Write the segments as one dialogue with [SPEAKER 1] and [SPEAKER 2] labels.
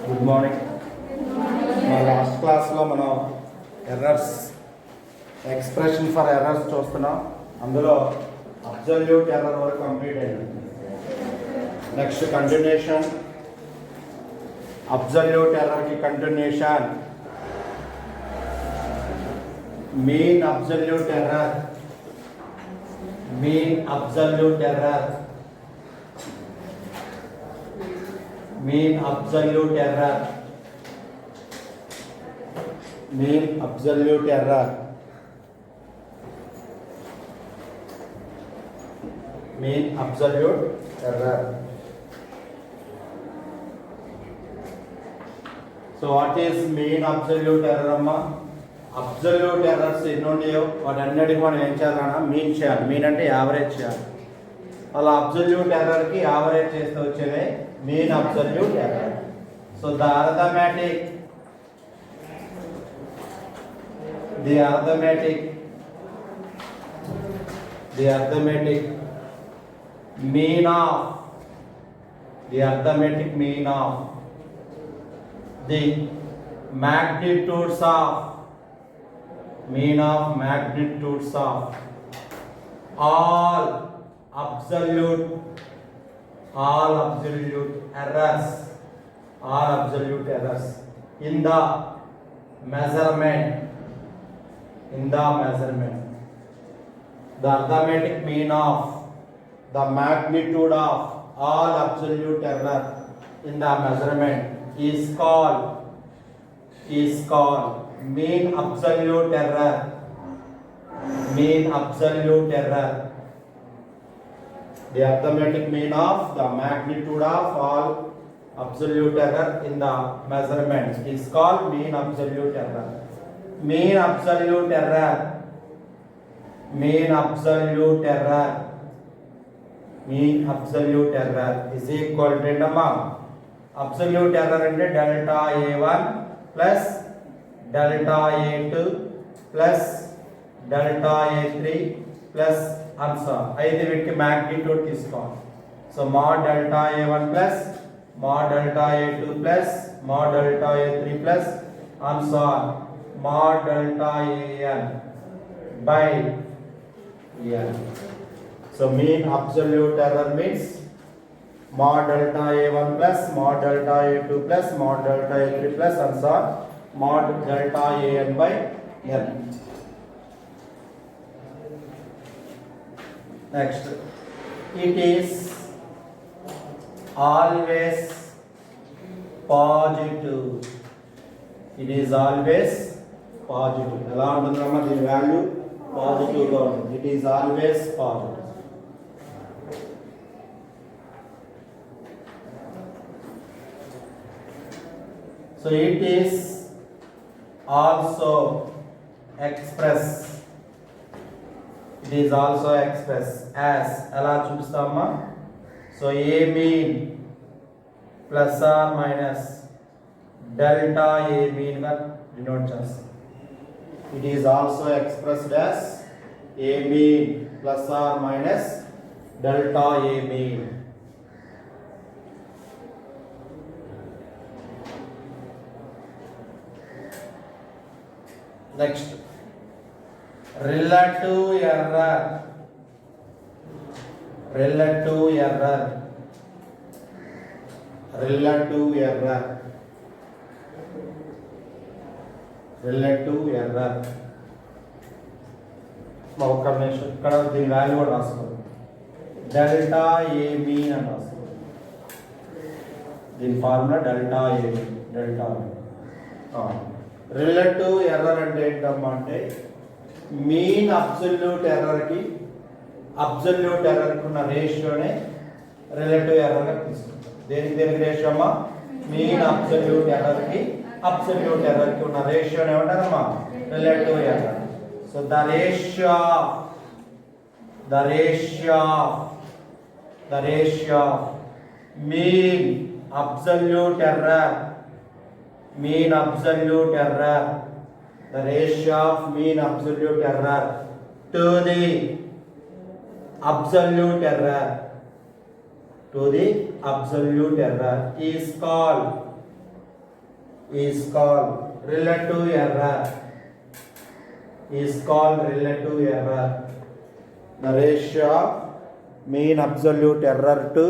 [SPEAKER 1] Good morning. మా last క్లాస్లో మనం ఎర్రర్స్ ఎక్స్ప్రెషన్ ఫర్ ఎర్రర్స్ చూస్తున్నాం. అందులో అబ్సల్యూట్ ఎర్రర్ వరకు కంప్లీట్ అయింది. నెక్స్ట్ కంటిన్యూషన్, అబ్సల్యూట్ ఎర్రర్కి continuation, mean absolute error, mean absolute error, mean absolute error, mean absolute error, mean absolute error. So what is mean absolute error amma? Absolute errors ఎన్ని ఉన్నాయో వాటన్నిటికి మనం ఏం చేయాలన్నా mean చేయాలి. మీన్ అంటే యావరేజ్ చేయాలి. అలా అబ్సల్యూట్ ఎర్రర్కి యావరేజ్ చేస్తూ వచ్చేదే mean absolute error. So the arithmetic mean of the magnitudes of all absolute errors in the measurement, the arithmetic mean of the magnitude of all absolute error in the measurement is called mean absolute error. The arithmetic mean of the magnitude of all absolute error in the measurement is called mean absolute error. Mean absolute error is equal to absolute error into delta A1 plus delta A2 plus delta A3 plus answer. అయితే వీటికి magnitude తీసుకోవాలి. So mod delta A1 plus mod delta A2 plus mod delta A3 plus answer mod delta AN by N. So mean absolute error means mod delta A1 plus mod delta A2 plus mod delta A3 plus answer mod delta AN by N. Next, it is always positive. ఎలా ఉంటుందమ్మా దీని value పాజిటివ్గా ఉంటుంది. It is always positive. So it is also expressed as ఎలా చూపిస్తామా? So A mean plus or minus delta A mean గా denote చేస్తాం. It is also expressed as A mean plus or minus delta A mean. Next, relative error ఒక నిమిషం ఇక్కడ దీని value కూడా రాసుకోండి. డెల్టా ఏ మీన్ అని రాసుకోండి. దీని formula delta A mean. Relative error అంటే ఏంటమ్మా అంటే మీన్ అబ్సల్యూట్ ఎర్రర్కి ఉన్న రేషియోనే రిలేటివ్ ఎర్రర్గా తీసుకుంటాం. దేనికి రేషియో అమ్మా? మీన్ అబ్సల్యూట్ ఎర్రర్కి ఉన్న రేషియోని ఏమంటారమ్మా? Relative error. So the ratio of mean absolute error the ratio of mean absolute error to the absolute error is called is called relative error. Is called relative error. The ratio of mean absolute error to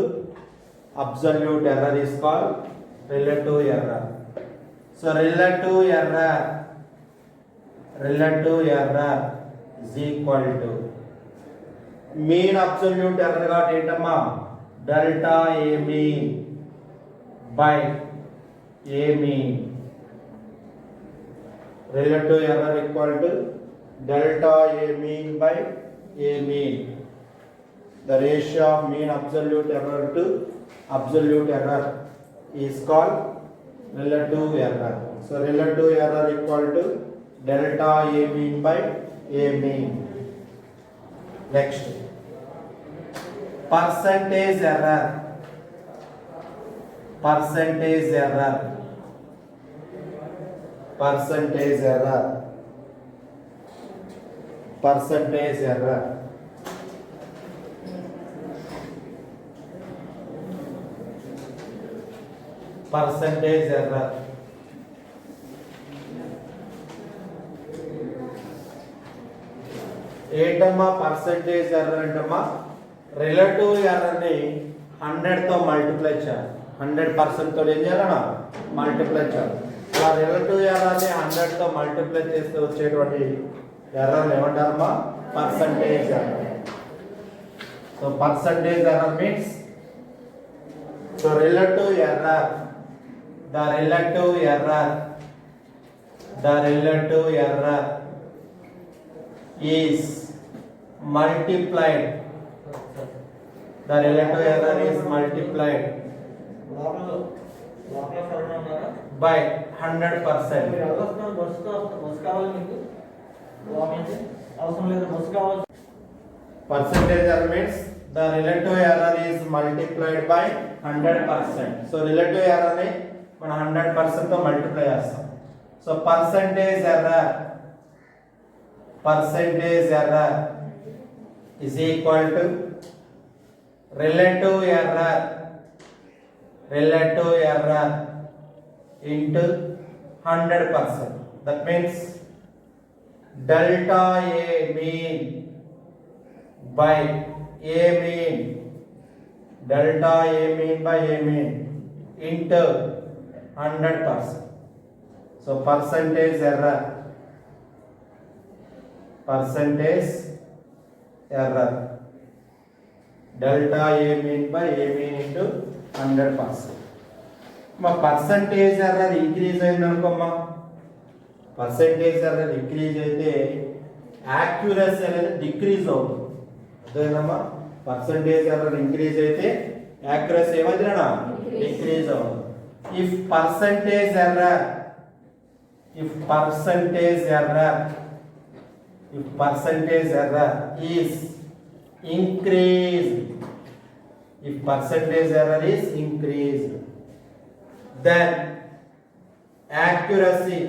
[SPEAKER 1] absolute error is called relative error. So relative error is equal to mean absolute error got ఏంటమ్మా delta a mean by a mean. Relative error equal to delta a mean by a mean. The ratio of mean absolute error to absolute error is called relative error. So relative error equal to delta a mean by a mean. Next, percentage error. Percentage error. Percentage error. Percentage error. Percentage error. ఏంటమ్మా percentage error అంటమ్మా relative ఎర్రర్ని 100తో multiply చేయాలి. 100% తో ఏం చేయాలన్నా multiply చేయాలి. ఆ relative ఎర్రర్ని 100తో multiply చేస్తే వచ్చేటువంటి error ఏమంటారమ్మా percentage error. So percentage error means so relative error the relative error is multiplied. The relative error is multiplied by 100%. Percentage error means the relative error is multiplied by 100%. So relative error ni మనం 100% తో multiply చేస్తాం. So percentage error is equal to relative error into 100%. That means delta a mean by a mean, delta a mean by a mean into 100%. So percentage error delta a mean by a mean into 100%. మా percentage error increase అయింది అనుకోమ్మా, percentage error increase అయితే accuracy అనేది decrease అవుతుంది. అదేనమ్మా percentage error increase అయితే accuracy ఏమైందిరా decrease అవుతుంది. If percentage error is increased, then accuracy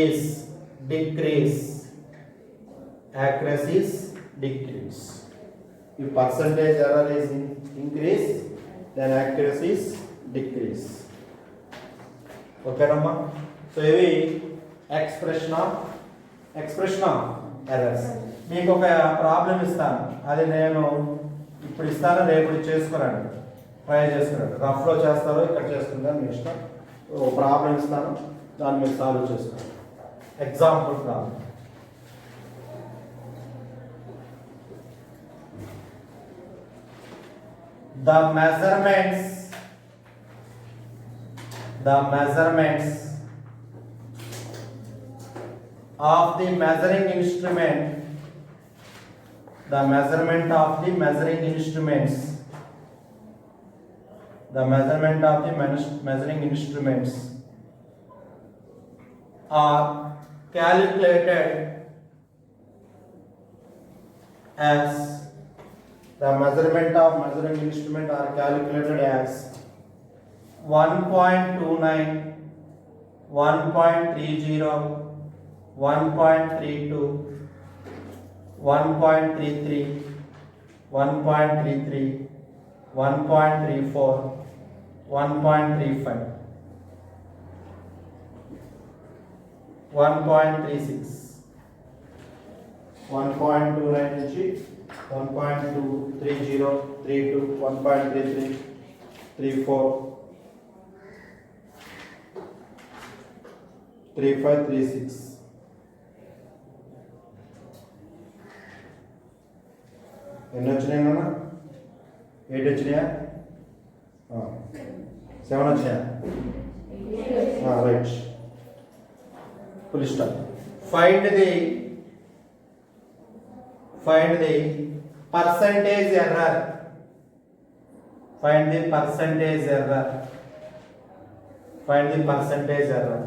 [SPEAKER 1] is decreased. If percentage error is increased, then accuracy is decrease. Okay namma. So ivi expression of errors. మీకు ఒక problem ఇస్తాను, అది నేను ఇప్పుడు ఇస్తాను, రేపు చేసుకున్నాను, ట్రై చేసుకున్నాను. రఫ్లో చేస్తారో ఇక్కడ చేసుకుంటాను మీ ఇష్టం. ఒక ప్రాబ్లం ఇస్తాను, దాన్ని మీరు సాల్వ్ చేసుకోండి. Example problem. The measurements of the measuring instrument, the measurement of the measuring instruments are calculated as the measurement of measuring instrument are calculated as 1.29, 1.30, 1.32, 1.33, 1.34, 1.35. 1.36 1.29 నుంచి 1.230 32 1.33 34 35 36 ఎన్ని వచ్చినాయి నాన్న 8 వచ్చినాయా 7 వచ్చినాయా right full stop. Find the percentage error. Find the percentage error. Find the percentage error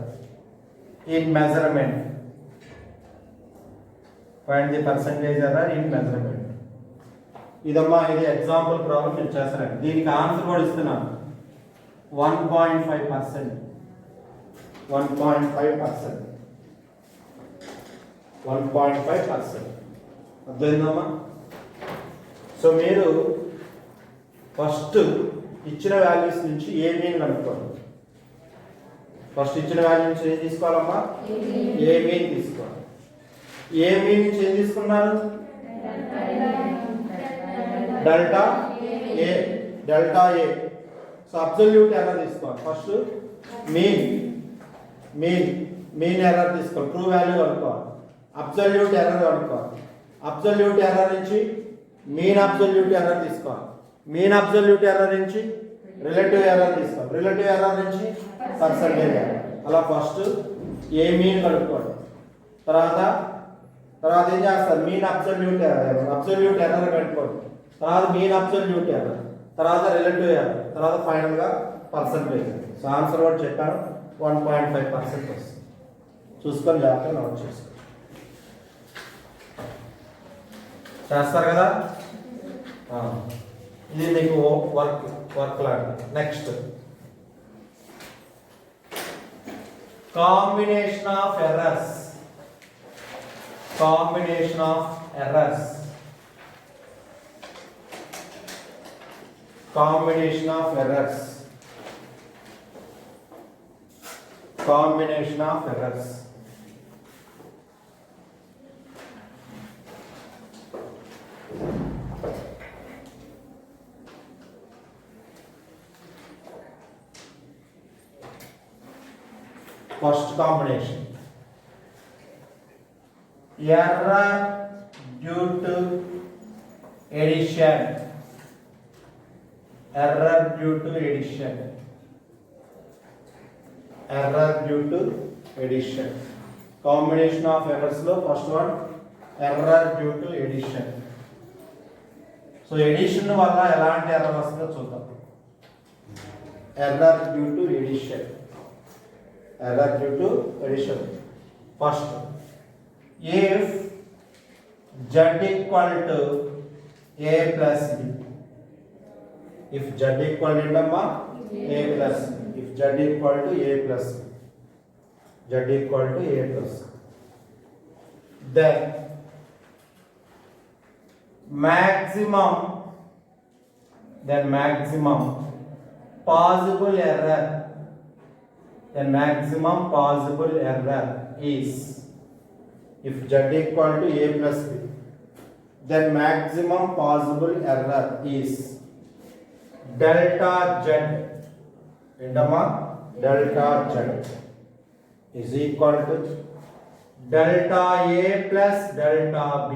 [SPEAKER 1] in measurement. Find the percentage error in measurement. ఇదమ్మా ఇది example problem మీరు చేస్తారండి. దీనికి ఆన్సర్ కూడా ఇస్తున్నాను 1.5%. 1.5%. 1.5%. అర్థమైందమ్మా? సో మీరు ఫస్ట్ ఇచ్చిన వాల్యూస్ నుంచి ఏ మీన్ కనుక్కోండి. ఫస్ట్ ఇచ్చిన వాల్యూ నుంచి ఏం తీసుకోవాలమ్మా? ఏ మీన్ తీసుకోవాలి. ఏ మీన్ నుంచి ఏం తీసుకున్నారు? డెల్టా ఏ. డెల్టా ఏ. సో అబ్సల్యూట్ ఎర్రర్ తీసుకోవాలి. ఫస్ట్ మీన్ ఎర్రర్ తీసుకోవాలి. ట్రూ వాల్యూ కనుక్కోవాలి. అబ్సల్యూట్ ఎర్రర్ కనుక్కోవాలి. అబ్సల్యూట్ ఎర్రర్ నుంచి మీన్ అబ్సల్యూట్ ఎర్రర్ తీసుకోవాలి. మీన్ అబ్సల్యూట్ ఎర్రర్ నుంచి రిలేటివ్ ఎర్రర్ తీసుకోవాలి. రిలేటివ్ ఎర్రర్ నుంచి పర్సంటేజ్ ఎర్రర్. అలా ఫస్ట్ ఏ మీన్ కనుక్కోండి. తర్వాత ఏం చేస్తారు? మీన్ అబ్సల్యూట్ ఎర్రర్ కనుక్కోండి. తర్వాత మీన్ అబ్సల్యూట్ ఎర్రర్, తర్వాత రిలేటివ్ ఎర్రర్, తర్వాత ఫైనల్గా పర్సంటేజ్. సో ఆన్సర్ కూడా చెప్పాను 1.5% వస్తుంది. చూసుకొని జాగ్రత్తగా నోట్ చేసుకోండి. చేస్తారు కదా? ఇది మీకు వర్క్ లాంటి. Next combination of errors. Combination of errors. Combination of errors. Combination of errors. First combination. Error due to addition. Error due to addition. Error due to addition. Combination of errors lo first one error due to addition. So addition valla elanti error vastundo chuddam. Error due to addition. Error due to addition. First, if z equal to a plus b. If z equal to a plus b. If z equal to a plus b. Z equal to a plus b. Then maximum possible error. The maximum possible error is, if z equal to a plus b, then maximum possible error is delta z. Delta z is equal to delta a plus delta b.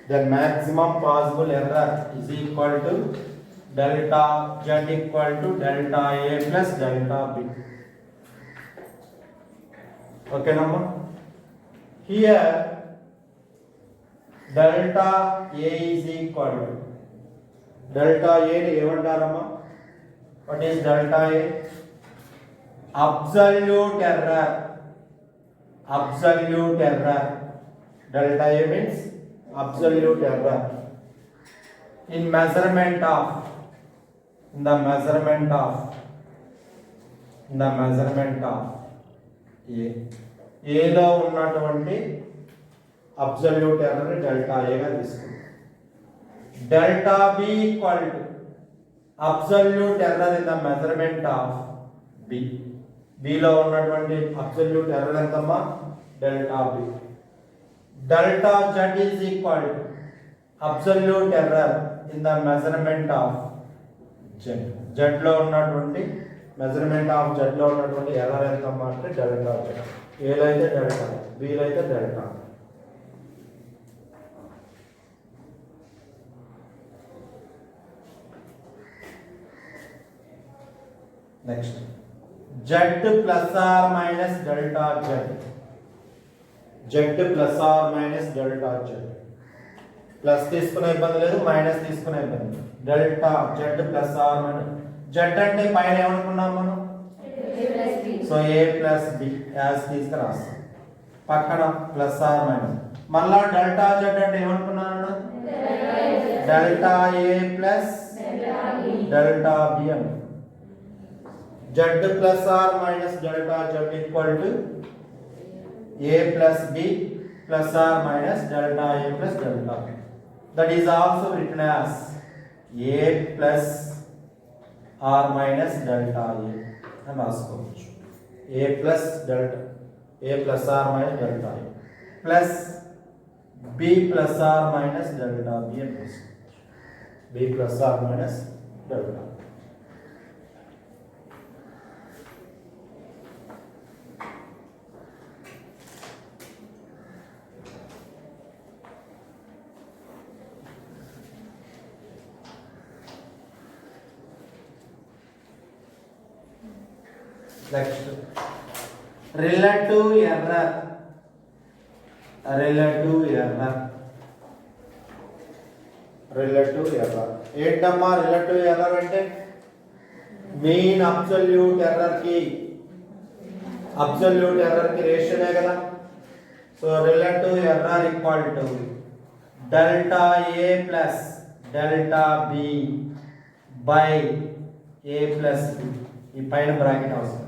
[SPEAKER 1] The maximum possible error is equal to delta z equal to delta a plus delta b. Okay, number? Here delta a is equal to delta a ni emantarama? What is delta a? Absolute error. Absolute error. Delta a means absolute error in measurement of. In the measurement of a లో ఉన్నటువంటి absolute error delta A గా తీసుకుంటాం. Delta B equal to absolute error in the measurement of B. B లో ఉన్నటువంటి absolute error ఎంతమ్మా delta B. Delta Z is equal to absolute error in the measurement of Z. Z లో ఉన్నటువంటి measurement of Z లో ఉన్నటువంటి error ఎంతమ్మా అంటే delta Z. A లో అయితే డెల్టా, B లో అయితే delta. Next Z plus or minus delta Z. Z plus or minus delta Z. Plus తీసుకునే ఇబ్బంది లేదు, మైనస్ తీసుకునే ఇబ్బంది. Delta Z plus or minus. Z అంటే పైన ఏమనుకున్నాం మనం? So A plus B as తీసుకుని రాస్తాం. పక్కన ప్లస్ ఆర్ మైనస్. మళ్ళా డెల్టా Z అంటే ఏమనుకున్నాను? Delta A plus delta B అని. Z plus or minus delta Z equal to A plus B plus or minus delta A plus delta B. That is also written as A plus or minus delta A. And also A plus delta A plus or minus delta A plus B plus or minus delta B and B plus or minus delta. Next, relative error. Relative error. Relative error. ఏంటమ్మా relative error అంటే mean absolute error కి రేషియోనే కదా. So relative error equal to delta A plus delta B by A plus B. ఈ పైన bracket అవసరం.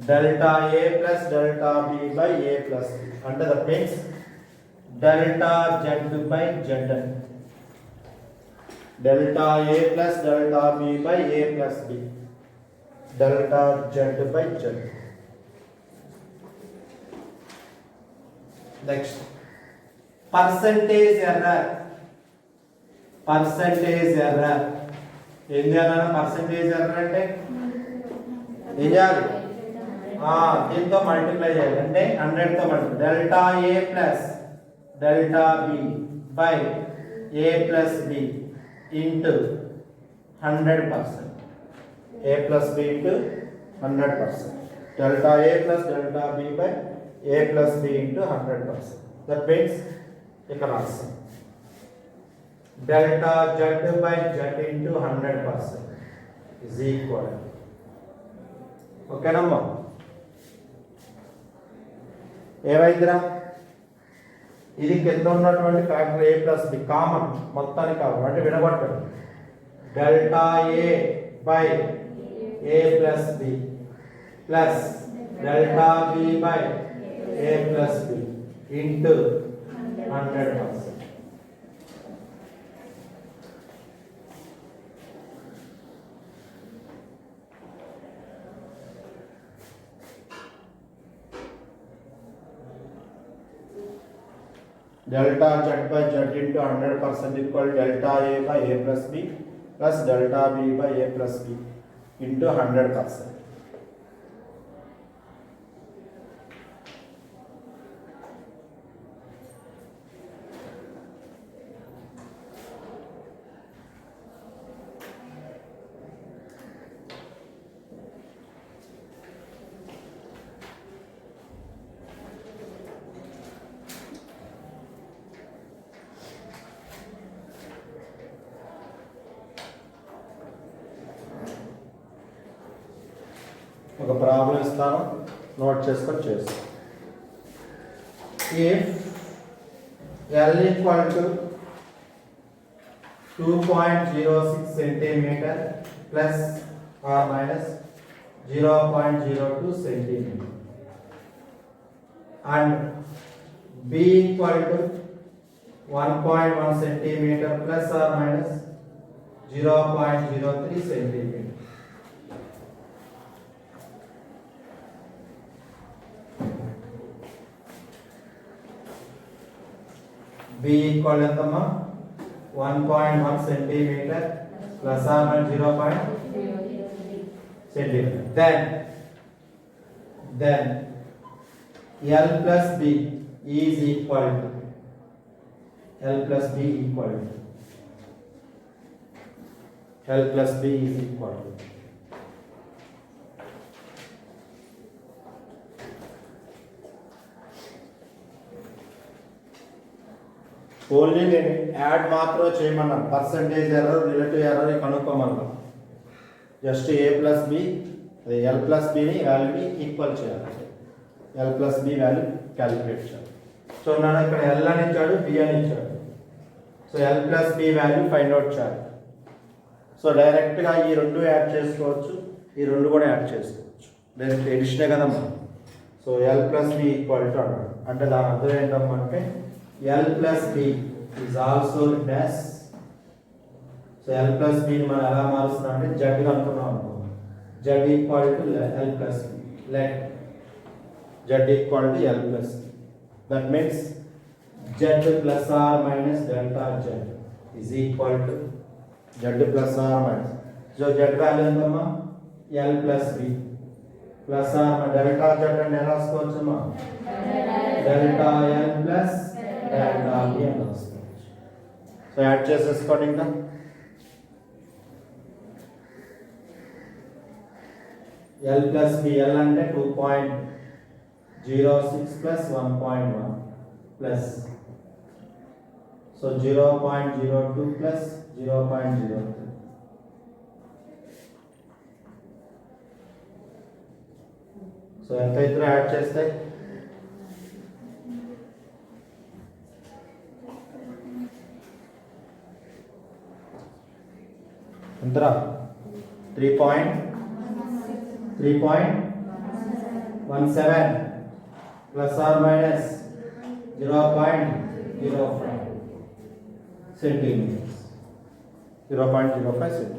[SPEAKER 1] delta A plus delta B by A plus B. Under the means delta Z by Z. Delta A plus delta B by A plus B. Delta Z by Z. Next, percentage error. Percentage error. ఏం చేయాలన్నా percentage error అంటే ఏం చేయాలి? దీంతో multiply చేయాలి. అంటే 100 తో multiply. Delta A plus delta B by A plus B into 100%. A plus B into 100%. Delta A plus delta B by A plus B into 100%. That means ఇక్కడ రాస్తాం delta Z by Z into 100% is equal. Okay నమ్మా? ఏమైందిరా? ఇది కింద ఉన్నటువంటి factor A plus B common మొత్తానికి కావాలి అంటే వినబడతాడు. Delta A by A plus B plus delta B by A plus B into 100%. delta Z by Z into 100% equal delta A by A plus B plus delta B by A plus B into 100%. ఒక problem ఇస్తాను, note చేసుకొని చేస్తాను. If L equal to 2.06 centimeter plus or minus 0.02 centimeter and B equal to 1.1 centimeter plus or minus 0.03 centimeter. equal ఎంతమ్మా 1.1 centimeter plus or minus 0.0 centimeter. Then L plus B is equal to L plus B equal to L plus B is equal to only నేను add మాత్రమే చేయమన్నాను. Percentage error relative error కనుక్కోమన్నాను. Just A plus B అదే L plus బిని వాల్యూని equal చేయాలి. L plus B value calculate చేయాలి. So నన్ను ఇక్కడ ఎల్ అని ఇచ్చాడు, బి అని ఇచ్చాడు. So L plus B value find out చేయాలి. సో డైరెక్ట్గా ఈ రెండు యాడ్ చేసుకోవచ్చు, ఈ రెండు కూడా యాడ్ చేసుకోవచ్చు. డైరెక్ట్ ఎడిషనే కదమ్మా. So L plus B equal to అన్నాడు. అంటే దాని అర్థం ఏంటమ్మా అంటే L plus B is also dash. So L plus B ని మనం ఎలా మారుస్తున్నాం అంటే Z అనుకున్నాం అనుకో. Z equal to L plus B. Let Z equal to L plus B. That means Z plus or minus delta Z is equal to Z plus or minus. So Z value ఎంతమ్మా L plus B plus or minus delta Z అంటే ఎలా రాసుకోవచ్చమ్మా delta L plus delta B అని రాసుకోవచ్చు. So add చేసేసుకోండి. ఇంకా L plus B, L అంటే 2.06 plus 1.1 plus so 0.02 plus 0.03. So ఎంత ఇద్దరు యాడ్ చేస్తే ఎంతరా 3.17 plus or minus 0.05 centimeters. 0.05 centimeters.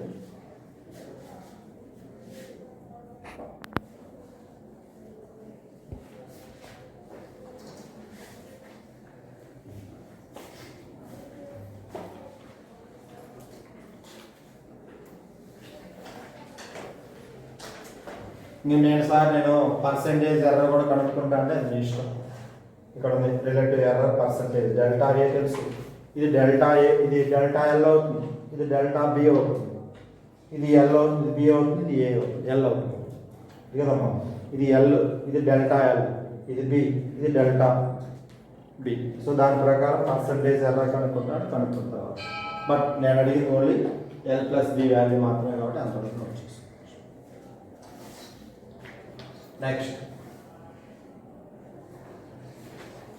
[SPEAKER 1] నేను పర్సెంటేజ్ ఎర్రర్ కూడా కనుక్కుంటా అంటే అది ఇష్టం. ఇక్కడ ఉంది రిలేటివ్ ఎర్రర్ పర్సెంటేజ్. డెల్టా ఏ తెలుసు, ఇది డెల్టా ఏ, ఇది డెల్టా ఎల్ అవుతుంది, ఇది డెల్టా బి అవుతుంది, ఇది ఎల్ అవుతుంది, ఇది బి అవుతుంది, ఇది ఏ అవుతుంది, ఎల్ అవుతుంది కదమ్మా. ఇది ఎల్, ఇది డెల్టా ఎల్, ఇది బి, ఇది డెల్టా బి. సో దాని ప్రకారం పర్సెంటేజ్ ఎర్రర్ కనుక్కుంటారు. బట్ నేను అడిగింది only L plus B value మాత్రమే కాబట్టి అంతవరకు నోట్ చేసుకోవచ్చు. Next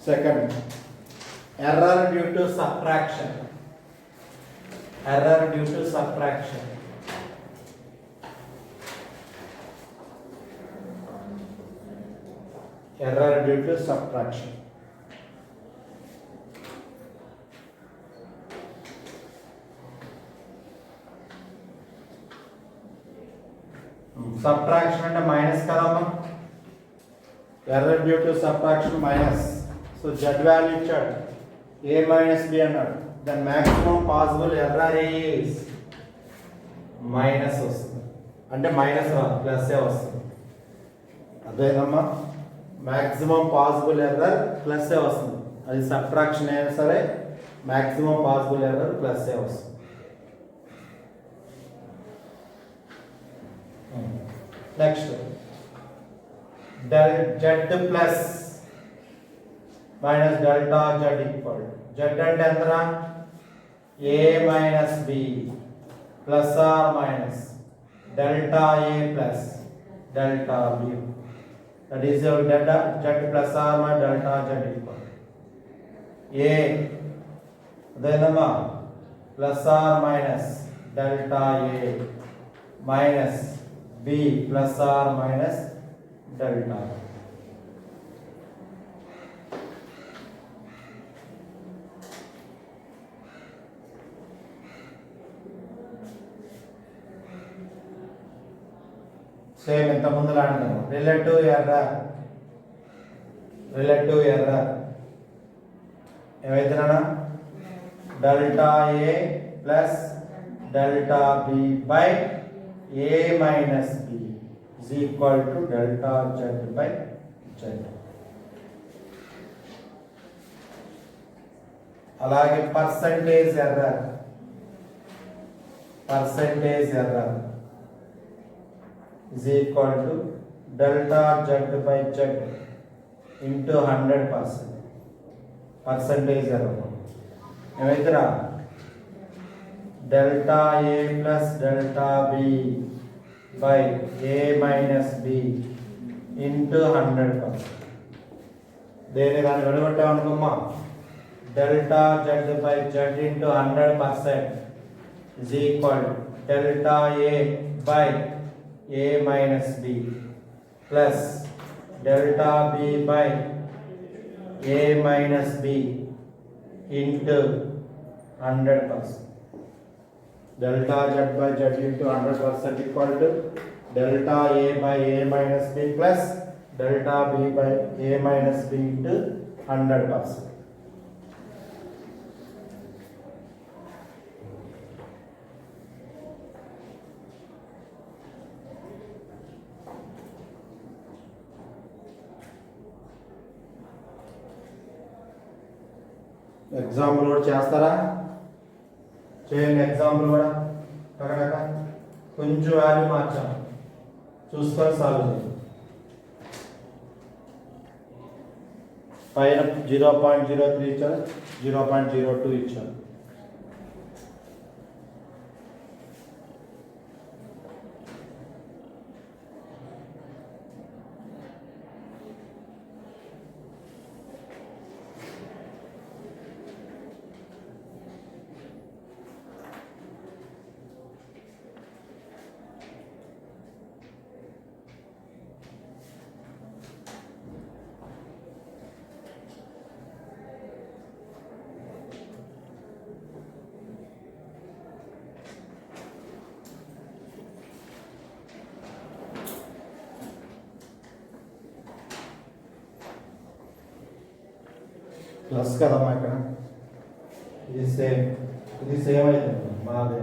[SPEAKER 1] second, error due to subtraction. Error due to subtraction. Error due to subtraction. Subtraction అంటే మైనస్ కదమ్మా. Error due to subtraction minus. So z value ఇచ్చాడు, a minus b అన్నాడు. Then maximum possible error is minus వస్తుంది. అంటే minus రాదు, plus A వస్తుంది. అదేనమ్మా, maximum possible error plus A వస్తుంది. అది సబ్ట్రాక్షన్ అయినా సరే maximum possible error plus A వస్తుంది. Next z plus minus delta z equal z అంటే ఎంతరా a minus b plus or minus delta a plus delta b. That is your z plus or minus delta z equal a అదేనమ్మా plus or minus delta a minus b plus or minus delta. Same ఇంత ముందు లాంటిది. Relative error ఏమైతుందన్నా delta A plus delta B by A minus B is equal to delta Z by Z. అలాగే percentage error is equal to delta Z by Z into 100%. Percentage error ఏమైతేరా delta A plus delta B by A minus B into 100%. దేని దాన్ని విడగొట్టాం అనుకోమ్మా delta Z by Z into 100% is equal to delta A by A minus B plus delta B by A minus B into 100%. Delta Z by Z into 100% equal to delta A by A minus B plus delta B by A minus B into 100%. Example కూడా చేస్తారా చేయండి example కూడా కరెక్ట్గా కొంచెం value మార్చాం చూసుకొని solve చేయండి పైన 0.03 ఇచ్చారు 0.02 ఇచ్చారు ప్లస్ కదమ్మా ఇక్కడ ఇది సేమ్ అయితే మాదే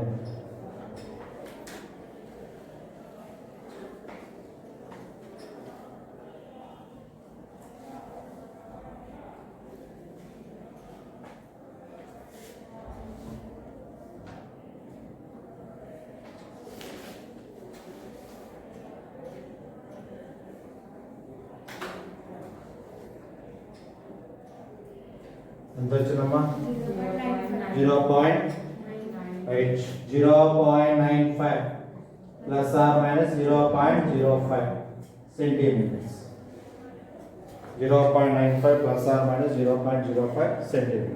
[SPEAKER 1] ఎంత వచ్చిందమ్మా 0.95 plus or minus 0.05 centimeters. 0.95 plus or minus 0.05 centimeters.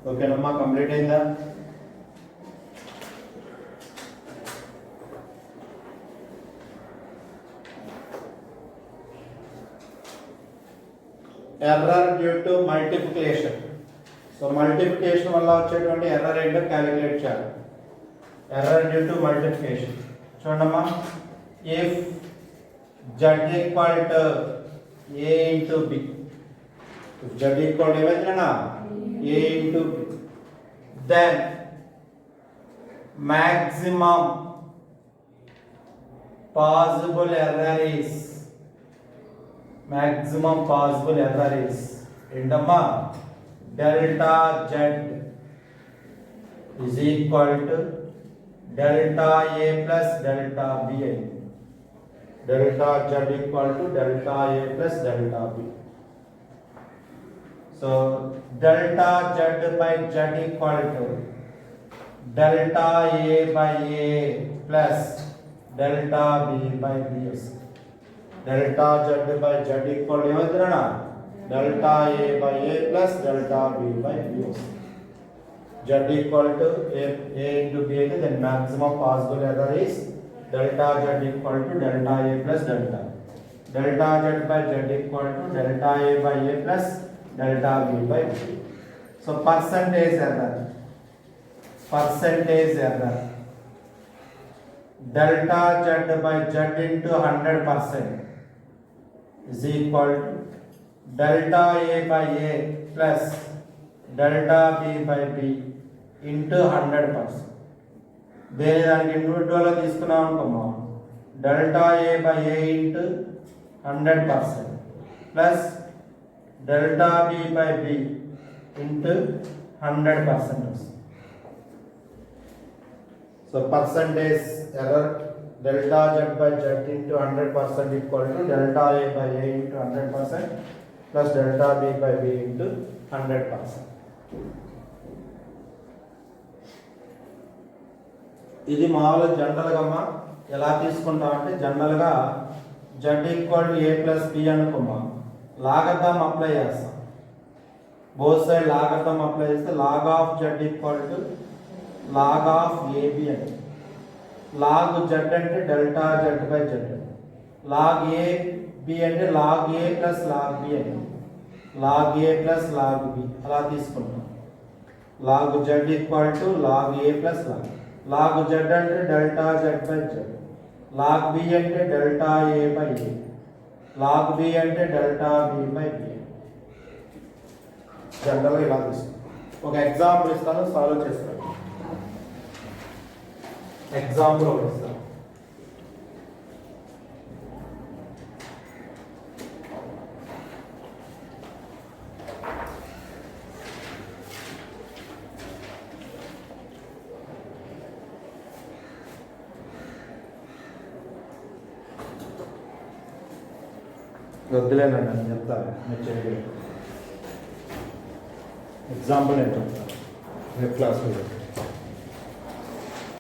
[SPEAKER 1] ఓకేనమ్మా కంప్లీట్ అయిందా error due to multiplication so multiplication వల్ల వచ్చేటువంటి ఎర్రర్ ఏంటో క్యాలిక్యులేట్ చేయాలి ఎర్రర్ డ్యూ టు మల్టిప్లికేషన్ చూడమ్మా if z equal to a into b if z equal to ఏమైందన్నా a into b then maximum possible error is maximum possible error is ఏంటమ్మా delta z is equal to delta a plus delta b అయింది. delta z equal to delta a plus delta b. So delta z by z equal to delta a by a plus delta b by b. delta z by z equal to ఏమవుతుందన్నా delta a by a plus delta b by b. z equal to a into b అయితే then maximum possible error is delta z equal to delta a plus delta z by z equal to delta a by a plus delta b by b. So percentage error delta z by z into 100% is equal to delta a by a plus delta b by b into 100%. దేని దానికి ఇండివిజువల్గా తీసుకున్నాం అనుకోమా delta A by A into 100% plus delta B by B into 100% వస్తుంది. So percentage error delta z by z into 100% equal to delta a by a into 100% plus delta b by b into 100%. ఇది మామూలు జనరల్గా అమ్మా ఎలా తీసుకుంటామంటే జనరల్గా z equal to A plus B అనుకోమా logarithm apply చేస్తాం. బోత్ సైడ్ లాగర్థం అప్లై చేస్తే log of z equal to log of A B అని. లాగ్ z అంటే delta z by z, log A B అంటే log A plus log B అని, log A plus log B అలా తీసుకుంటాం. Log z equal to log A plus log z అంటే delta z by z, log B అంటే delta A by A, log B అంటే delta B by B. జనరల్గా ఇలా తీసుకుంటాం. ఒక ఎగ్జాంపుల్ ఇస్తాను, సాల్వ్ చేస్తాను. ఎగ్జాంపుల్ ఒకటి ఇస్తాను. వద్దులేనండి నేను చెప్తాను, మీరు చేయగలరు. ఎగ్జాంపుల్ నేను చెప్తాను రేపు క్లాస్లో.